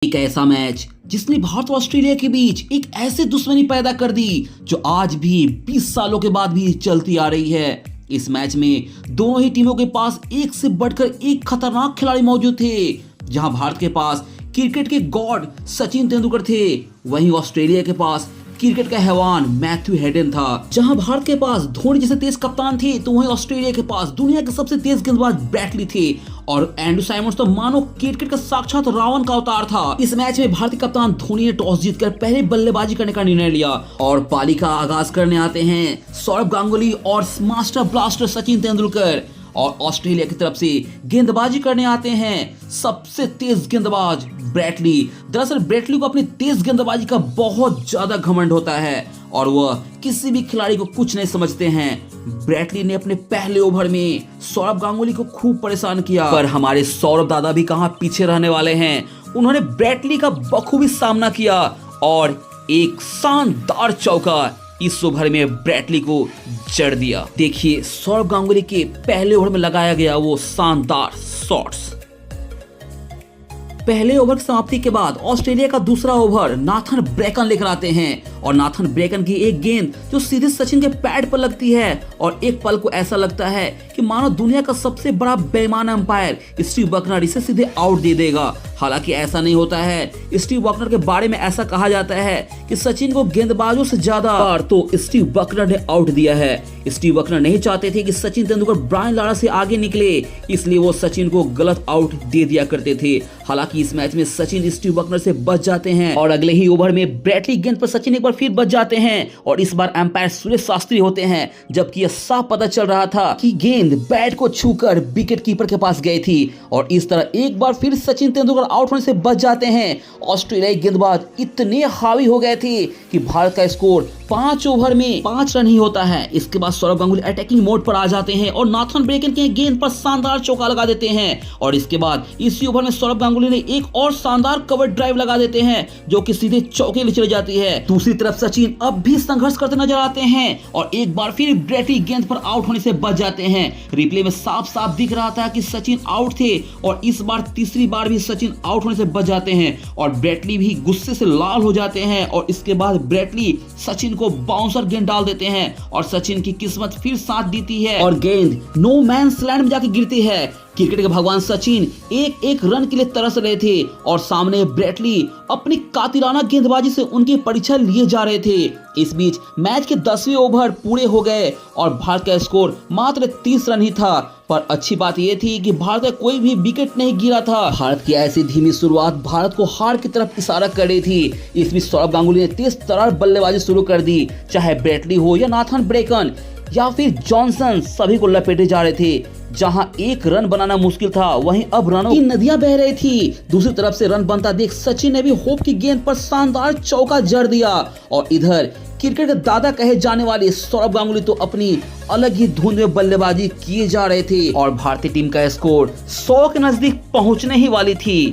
एक ऐसा मैच जिसने भारत और ऑस्ट्रेलिया के बीच एक ऐसी दुश्मनी पैदा कर दी जो आज भी 20 सालों के बाद भी चलती आ रही है। इस मैच में दोनों ही टीमों के पास एक से बढ़कर एक खतरनाक खिलाड़ी मौजूद थे। जहां भारत के पास क्रिकेट के गॉड सचिन तेंदुलकर थे, वहीं ऑस्ट्रेलिया के पास क्रिकेट का हैवान मैथ्यू हेडन था। जहां भारत के पास धोनी जैसे तेज कप्तान थे, तो वहीं ऑस्ट्रेलिया के पास दुनिया के सबसे तेज गेंदबाज ब्रैडली थे और एंड्रू साइमंड्स तो मानो क्रिकेट का साक्षात रावण का अवतार था। इस मैच में भारतीय कप्तान धोनी ने टॉस जीतकर पहले बल्लेबाजी करने का निर्णय लिया और पारी का आगाज करने आते हैं सौरव गांगुली और मास्टर ब्लास्टर सचिन तेंदुलकर। और ऑस्ट्रेलिया की तरफ से गेंदबाजी करने आते हैं सबसे तेज गेंदबाज ब्रैडली। दरअसल ब्रैडली को अपनी तेज गेंदबाजी का बहुत ज्यादा घमंड होता है और वह किसी भी खिलाड़ी को कुछ नहीं समझते हैं। ब्रैडली ने अपने पहले ओवर में सौरव गांगुली को खूब परेशान किया, पर हमारे सौरव दादा भी कहां पीछे रहने वाले हैं। उन्होंने ब्रैडली का बखूबी सामना किया और एक शानदार चौका इस ओवर में ब्रैडली को जड़ दिया। देखिए सौरव गांगुली के पहले ओवर में लगाया गया वो शानदार शॉट्स। पहले ओवर की समाप्ति के बाद ऑस्ट्रेलिया का दूसरा ओवर नाथन ब्रेकन लेकर आते हैं और नाथन ब्रेकन की एक गेंद जो सीधे सचिन के पैड पर लगती है और एक पल को ऐसा लगता है कि मानो दुनिया का सबसे बड़ा बेईमान अंपायर स्टीव बकनर इसे सीधे आउट दे देगा। हालांकि ऐसा नहीं होता है। स्टीव बकनर के बारे में ऐसा कहा जाता है कि सचिन को गेंदबाजों से ज्यादा बार तो स्टीव बकनर ने आउट दिया है। स्टीव बकनर नहीं चाहते थे कि सचिन तेंदुलकर ब्रायन लारा से आगे निकले, इसलिए वो सचिन को गलत आउट दे दिया करते थे। हालांकि इस मैच में सचिन स्टीव बकनर से बच जाते हैं और अगले ही ओवर में ब्रैडली गेंद पर सचिन एक बार फिर बच जाते हैं और इस बार अंपायर सुरेश शास्त्री होते हैं, जबकि यह साफ पता चल रहा था कि गेंद बैट को छूकर विकेट कीपर के पास गई थी और इस तरह एक बार फिर सचिन तेंदुलकर आउट होने से बच जाते हैं। ऑस्ट्रेलियाई गेंदबाज इतने हावी हो गए थे कि भारत का स्कोर 5 ओवर में 5 रन ही होता है। इसके बाद सौरव गांगुली अटैकिंग मोड पर आ जाते हैं और नाथन ब्रेकन के गेंद पर शानदार चौका लगा देते हैं और इसके बाद इसी ओवर में सौरव गांगुली ने एक और शानदार कवर ड्राइव लगा देते हैं जो कि सीधे चौके लिए चली जाती है। दूसरी तरफ सचिन अब भी संघर्ष करते नजर आते हैं और एक बार फिर ब्रैडली गेंद पर आउट होने से बच जाते हैं। रिप्ले में साफ साफ दिख रहा था कि सचिन आउट थे और इस बार तीसरी बार भी सचिन आउट होने से बच जाते हैं और ब्रैडली भी गुस्से से लाल हो जाते हैं और इसके बाद ब्रैडली सचिन को बाउंसर गेंद डाल देते हैं और सचिन की किस्मत फिर साथ देती है और गेंद नो मैंस लैंड में जाकर गिरती है। क्रिकेट के भगवान सचिन एक एक रन के लिए तरस रहे थे और सामने ब्रैडली अपनी कातिलाना गेंदबाजी से उनकी परीक्षा लिए जा रहे थे। इस बीच मैच के 10वें ओवर पूरे हो गए और भारत का स्कोर मात्र 30 रन ही था, पर अच्छी बात यह थी कि भारत का कोई भी विकेट नहीं गिरा था। भारत की ऐसी धीमी शुरुआत भारत को हार की तरफ इशारा कर रही थी। इस बीच सौरव गांगुली ने तेज तर्रार बल्लेबाजी शुरू कर दी। चाहे ब्रैडली हो या नाथन ब्रेकन या फिर जॉनसन, सभी को लपेटे जा रहे थे। जहां एक रन बनाना मुश्किल था, वहीं अब रनों की नदियां बह रही थी। दूसरी तरफ से रन बनता देख सचिन ने भी होप की गेंद पर शानदार चौका जड़ दिया और इधर क्रिकेट के दादा कहे जाने वाले सौरव गांगुली तो अपनी अलग ही धुन में बल्लेबाजी किए जा रहे थे और भारतीय टीम का स्कोर 100 के नजदीक पहुंचने ही वाली थी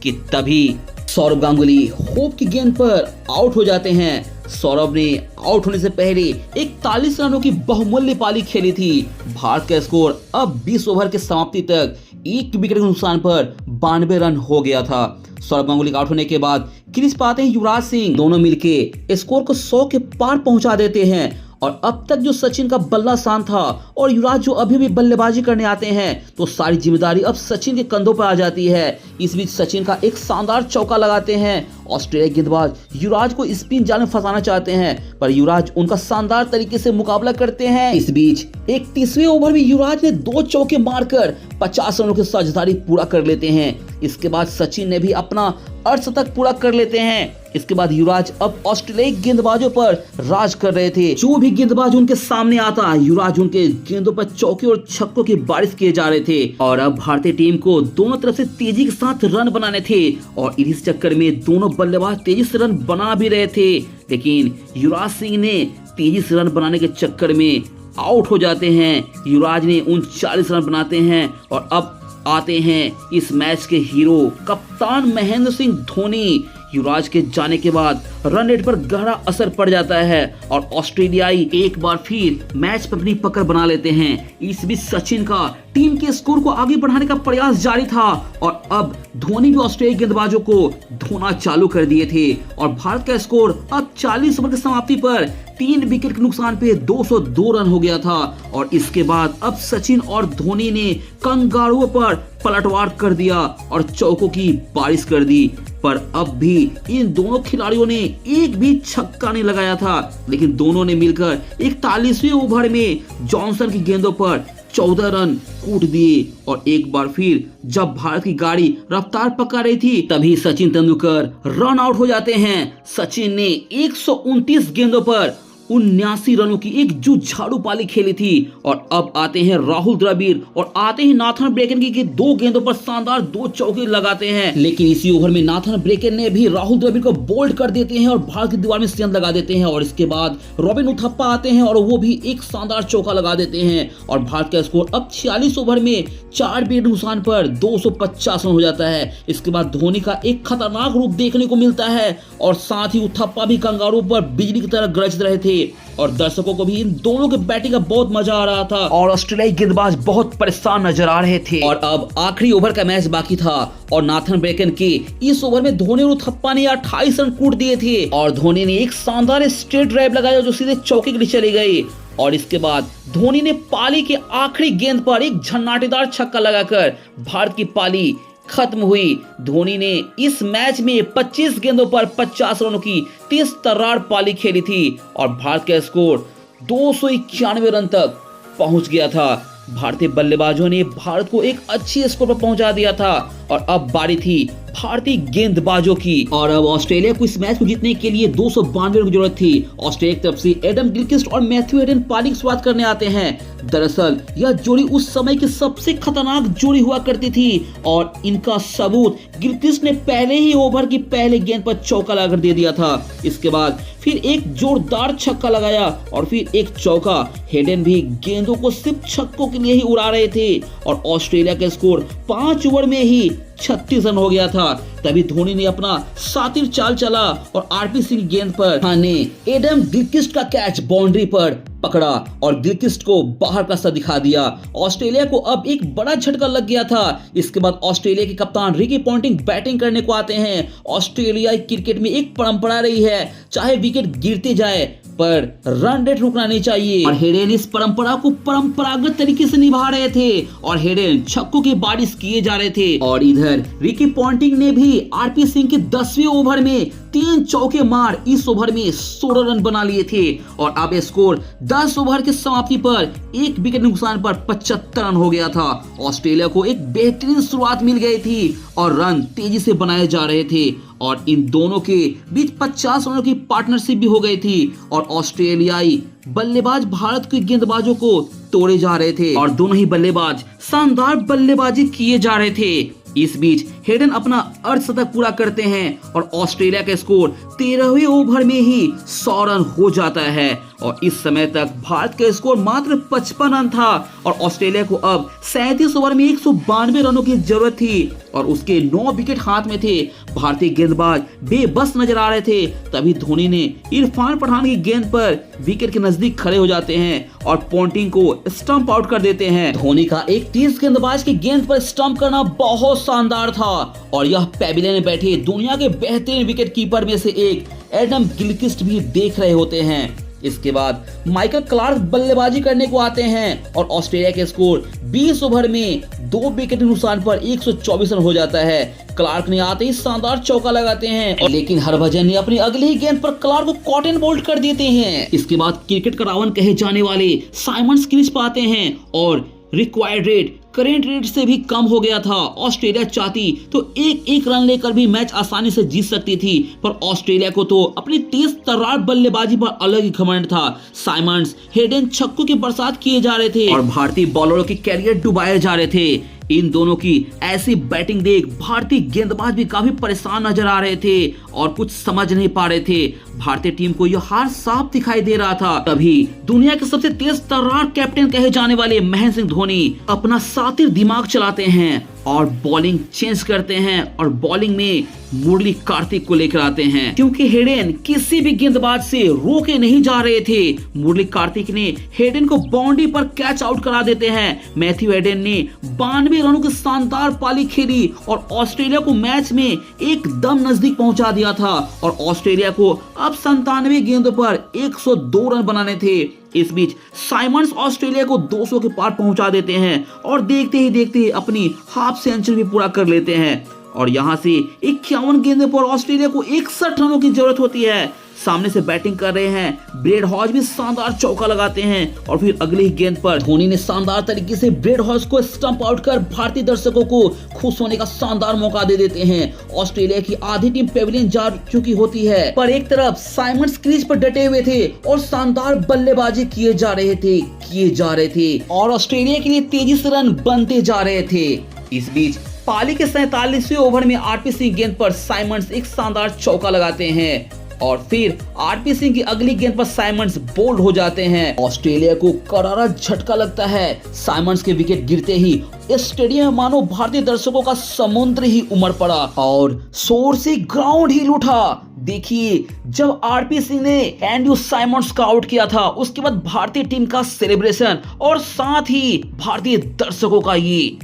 कि तभी सौरव गांगुली होप की गेंद पर आउट हो जाते हैं। सौरव ने आउट होने से पहले 41 रनों की बहुमूल्य पारी खेली थी। भारत का स्कोर अब 20 ओवर के समाप्ति तक एक विकेट के नुकसान पर 92 रन हो गया था। सौरव गांगुली के आउट होने के बाद क्रीज पर आते हैं युवराज सिंह। दोनों मिलके स्कोर को 100 के पार पहुंचा देते हैं और अब तक जो सचिन का बल्ला शान था और युवराज जो अभी भी बल्लेबाजी करने आते हैं, तो सारी जिम्मेदारी अब सचिन के कंधों पर आ जाती है। इस बीच सचिन का एक शानदार चौका लगाते हैं। ऑस्ट्रेलिया गेंदबाज युवराज को स्पिन जाल में फंसाना चाहते हैं, पर युवराज उनका शानदार तरीके से मुकाबला करते हैं। इस बीच 31वें ओवर में युवराज ने 2 चौके मारकर 50 रनों की साझेदारी पूरा कर लेते हैं। इसके बाद सचिन ने भी अपना अर्धशतक पूरा कर लेते हैं। इसके बाद युवराज अब ऑस्ट्रेलियाई गेंदबाजों पर राज कर रहे थे। जो भी गेंदबाज उनके सामने आता, युवराज उनके गेंदों पर चौके और छक्कों की बारिश किए जा रहे थे और अब भारतीय टीम को दोनों तरफ से तेजी के साथ रन बनाने थे और इस चक्कर में दोनों बल्लेबाज तेजी से रन बना भी रहे थे, लेकिन युवराज सिंह ने तेजी से रन बनाने के चक्कर में आउट हो जाते हैं। युवराज ने 39 रन बनाते हैं और अब आते हैं इस मैच के हीरो कप्तान महेंद्र सिंह धोनी। युवराज के जाने के बाद रन रेट पर गहरा असर पड़ जाता है और ऑस्ट्रेलियाई एक बार फिर मैच पर अपनी पकड़ बना लेते हैं। इस बीच सचिन का टीम के स्कोर को आगे बढ़ाने का प्रयास जारी था और अब धोनी भी ऑस्ट्रेलियाई गेंदबाजों को धोना चालू कर दिए थे और भारत का स्कोर अब 40 ओवर की समाप्ति पर 3 विकेट के नुकसान पे 202 रन हो गया था और इसके बाद अब सचिन और धोनी ने कंगारुओं पर पलटवार कर दिया और चौकों की बारिश कर दी। पर अब भी इन दोनों खिलाड़ियों ने एक भी छक्का नहीं लगाया था, लेकिन दोनों ने मिलकर 41वें ओवर में जॉनसन की गेंदों पर 14 रन कूट दिए और एक बार फिर जब भारत की गाड़ी रफ्तार पकड़ रही थी तभी सचिन तेंदुलकर रन आउट हो जाते हैं। सचिन ने 129 गेंदों पर 79 रनों की एक जुझारू पारी खेली थी और अब आते हैं राहुल द्रविड़ और आते हैं नाथन ब्रेकन की 2 गेंदों पर शानदार 2 चौके लगाते हैं, लेकिन इसी ओवर में नाथन ब्रेकन ने भी राहुल द्रविड़ को बोल्ड कर देते हैं और भारत की दीवार में सेंध लगा देते हैं और इसके बाद रॉबिन उथप्पा आते हैं और वो भी एक शानदार चौका लगा देते हैं और भारत का स्कोर अब 46 ओवर में 4 विकेट नुकसान पर 250 रन हो जाता है। इसके बाद धोनी का एक खतरनाक रूप देखने को मिलता है और साथ ही उथप्पा भी कंगारू पर बिजली की तरह गरज रहे थे और दर्शकों को भी इन दोनों के बैटिंग का बहुत मजा आ रहा था और ऑस्ट्रेलियाई गेंदबाज बहुत परेशान नजर आ रहे थे। और अब आखिरी ओवर का मैच बाकी था और नाथन ब्रेकन के इस ओवर में धोनी और उथप्पा ने 28 रन कूट दिए थे और धोनी ने एक शानदार स्ट्रेट ड्राइव लगाया जो सीधे चौके के लिए चली गई और इसके बाद धोनी ने पारी के आखिरी गेंद पर एक झन्नाटेदार छक्का लगाकर भारत की पारी खत्म हुई। धोनी ने इस मैच में 25 गेंदों पर 50 रनों की तेज तर्रार पारी खेली थी और भारत का स्कोर 291 रन तक पहुंच गया था। भारतीय बल्लेबाजों ने भारत को एक अच्छी स्कोर पर पहुंचा दिया था और अब बारी थी भारतीय गेंदबाजों की और अब ऑस्ट्रेलिया को इस मैच को जीतने के लिए 292 रन की जरूरत थी। ऑस्ट्रेलिया की तरफ से एडम गिलक्रिस्ट और मैथ्यू हेडन पारी की शुरुआत करने आते हैं। दरअसल यह जोड़ी उस समय की सबसे खतरनाक जोड़ी हुआ करती थी और इनका सबूत गिलक्रिस्ट ने पहले ही ओवर की पहले गेंद पर चौका लगाकर दे दिया था। इसके बाद फिर एक जोरदार छक्का लगाया और फिर एक चौका। हेडन भी गेंदों को सिर्फ छक्कों के लिए ही उड़ा रहे थे और ऑस्ट्रेलिया का स्कोर 5 ओवर में ही 36 रन हो गया था। तभी धोनी ने अपना शातिर चाल चला और आरपी सिंह की गेंद पर ने एडम गिलक्रिस्ट का कैच बाउंड्री पर पकड़ा और गिलक्रिस्ट को बाहर का सा दिखा दिया। ऑस्ट्रेलिया को अब एक बड़ा झटका लग गया था। इसके बाद ऑस्ट्रेलिया के कप्तान रिकी पॉन्टिंग बैटिंग करने को आते हैं। ऑस्ट्रेलियाई क्रिकेट में एक परंपरा रही है, चाहे विकेट गिरते जाए पर रन रेट रुकना नहीं चाहिए और हेडन इस परंपरा को परंपरागत तरीके से निभा रहे थे और हेडन छक्कों की बारिश किए जा रहे थे और इधर रिकी पॉन्टिंग ने भी आरपी सिंह के 10वें ओवर में 3 चौके मार इस ओवर में 16 रन बना लिए थे और अब स्कोर 10 ओवर की समाप्ति पर 1 विकेट नुकसान पर 75 रन हो गया था। ऑस्ट्रेलिया को एक बेहतरीन शुरुआत मिल गई थी और रन तेजी से बनाए जा रहे थे और इन दोनों के बीच 50 रनों की पार्टनरशिप भी हो गई थी और ऑस्ट्रेलियाई बल्लेबाज भारत के गेंदबाजों को तोड़े जा रहे थे और दोनों ही बल्लेबाज शानदार बल्लेबाजी किए जा रहे थे। इस बीच हेडन अपना अर्धशतक पूरा करते हैं और ऑस्ट्रेलिया का स्कोर 13वें ओवर में ही 100 रन हो जाता है और इस समय तक भारत का स्कोर मात्र 55 रन था और ऑस्ट्रेलिया को अब 37 ओवर में 192 रनों की जरूरत थी और उसके 9 विकेट हाथ में थे। भारतीय गेंदबाज बेबस नजर आ रहे थे। तभी धोनी ने इरफान पठान की गेंद पर विकेट के नजदीक खड़े हो जाते हैं और पॉन्टिंग को स्टंप आउट कर देते हैं। धोनी का एक तेज गेंदबाज की गेंद पर स्टंप करना बहुत शानदार था और यह पेविलियन में बैठे दुनिया के बेहतरीन विकेट कीपर में से एक एडम गिलक्रिस्ट भी देख रहे होते हैं। इसके बाद माइकल क्लार्क बल्लेबाजी करने को आते हैं और ऑस्ट्रेलिया के स्कोर 20 ओवर में 2 विकेट के नुकसान पर 124 रन हो जाता है। क्लार्क ने आते ही शानदार चौका लगाते हैं लेकिन हरभजन ने अपनी अगली ही गेंद पर क्लार्क को कॉट एंड बोल्ड कर देते हैं। इसके बाद क्रिकेट का रावण कहे जाने वाले साइमंड्स क्रीज पर आते हैं और रिक्वायर्ड रेट करेंट रेट से भी कम हो गया था। ऑस्ट्रेलिया चाहती तो एक रन लेकर भी मैच आसानी से जीत सकती थी पर ऑस्ट्रेलिया को तो अपनी तेज तर्रार बल्लेबाजी पर अलग ही घमंड था। साइमंड्स हेडन छक्कों की बरसात किए जा रहे थे और भारतीय बॉलरों के कैरियर डुबाए जा रहे थे। इन दोनों की ऐसी बैटिंग देख भारतीय गेंदबाज भी काफी परेशान नजर आ रहे थे और कुछ समझ नहीं पा रहे थे। भारतीय टीम को यह हार साफ दिखाई दे रहा था। तभी दुनिया के सबसे तेज तर्रार कैप्टन कहे जाने वाले महेंद्र सिंह धोनी अपना सातिर दिमाग चलाते हैं और बॉलिंग चेंज करते हैं और बॉलिंग में मुरली कार्तिक को लेकर आते हैं, क्योंकि हेडन किसी भी गेंदबाज से रोके नहीं जा रहे थे। मुरली कार्तिक ने हेडन को बाउंड्री पर कैच आउट करा देते हैं। मैथ्यू हेडन ने 92 रनों की शानदार पारी खेली और ऑस्ट्रेलिया को मैच में एकदम नजदीक पहुंचा दिया था और ऑस्ट्रेलिया को अब 97 गेंदों पर 102 रन बनाने थे। इस बीच साइमंड्स ऑस्ट्रेलिया को 200 के पार पहुंचा देते हैं और देखते ही देखते अपनी हाफ सेंचुरी भी पूरा कर लेते हैं और यहां से 51 गेंदों पर ऑस्ट्रेलिया को 61 रनों की जरूरत होती है। सामने से बैटिंग कर रहे हैं ब्रेड हॉज भी शानदार चौका लगाते हैं और फिर अगली ही गेंद पर धोनी ने शानदार तरीके से ब्रेड हॉज को स्टंप आउट कर भारतीय दर्शकों को खुश होने का शानदार मौका दे देते हैं। ऑस्ट्रेलिया की आधी टीम पेविलियन जा चुकी होती है, पर एक तरफ साइमंड्स क्रीज पर डटे हुए थे और शानदार बल्लेबाजी किए जा रहे थे और ऑस्ट्रेलिया के लिए तेजी से रन बनते जा रहे थे। इस बीच पारी के 47वें ओवर में आरपी सिंह गेंद पर साइमंड्स एक शानदार चौका लगाते हैं और फिर आरपी सिंह की अगली गेंद पर साइमंड्स बोल्ड हो जाते हैं। ऑस्ट्रेलिया को करारा झटका लगता है। साइमंड्स के विकेट गिरते ही स्टेडियम में मानो भारतीय दर्शकों का समुद्र ही उमड़ पड़ा और शोर से ग्राउंड हिल उठा। देखिए, जब आरपी सिंह ने एंड्रू साइमंड्स का आउट किया था, उसके बाद भारतीय टीम का सेलिब्रेशन और साथ ही भारतीय दर्शकों का ये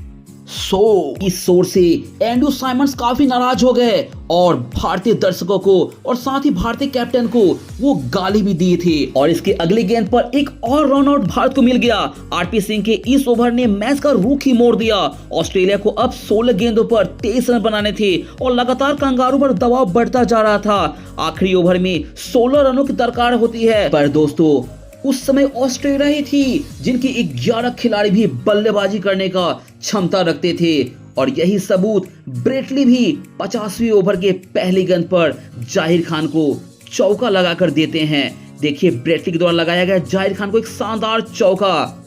इस शोर से एंड्रू साइमंड्स काफी नाराज हो गए और भारतीय दर्शकों को और साथ ही भारतीय कैप्टन को वो गाली भी दिए थे और इसके अगली गेंद पर एक और रन आउट भारत को मिल गया। आरपी सिंह के इस ओवर ने मैच का रुख ही मोड़ दिया। ऑस्ट्रेलिया को अब 16 गेंदों पर 23 रन बनाने थे और लगातार कंगारू पर दबाव बढ़ता जा रहा था। आखिरी ओवर में 16 रनों की दरकार होती है, पर दोस्तों उस समय ऑस्ट्रेलिया ही थी जिनकी 11 खिलाड़ी भी बल्लेबाजी करने का क्षमता रखते थे और यही सबूत ब्रेटली भी 50वें ओवर के पहली गेंद पर जाहिर खान को चौका लगाकर देते हैं। देखिए, ब्रेटली के द्वारा लगाया गया जाहिर खान को एक शानदार चौका,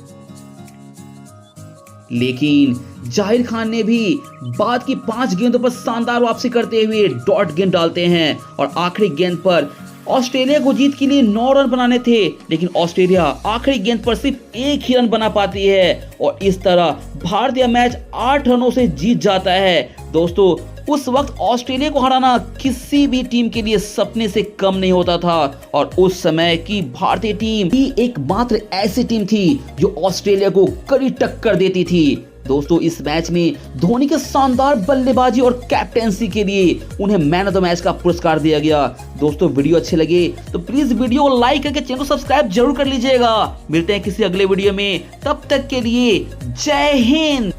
लेकिन जाहिर खान ने भी बाद की 5 गेंदों पर शानदार वापसी करते हुए डॉट गेंद डालते हैं और आखिरी गेंद पर ऑस्ट्रेलिया को जीत के लिए 9 रन बनाने थे, लेकिन ऑस्ट्रेलिया आखिरी गेंद पर सिर्फ 1 ही रन बना पाती है और इस तरह भारतीय मैच 8 रनों से जीत जाता है। दोस्तों, उस वक्त ऑस्ट्रेलिया को हराना किसी भी टीम के लिए सपने से कम नहीं होता था और उस समय की भारतीय टीम ही एकमात्र ऐसी टीम थी जो ऑस्ट्रेलिया को कड़ी टक्कर देती थी। दोस्तों, इस मैच में धोनी के शानदार बल्लेबाजी और कैप्टेंसी के लिए उन्हें मैन ऑफ द मैच का पुरस्कार दिया गया। दोस्तों, वीडियो अच्छे लगे तो प्लीज वीडियो को लाइक करके चैनल को सब्सक्राइब जरूर कर लीजिएगा। मिलते हैं किसी अगले वीडियो में, तब तक के लिए जय हिंद।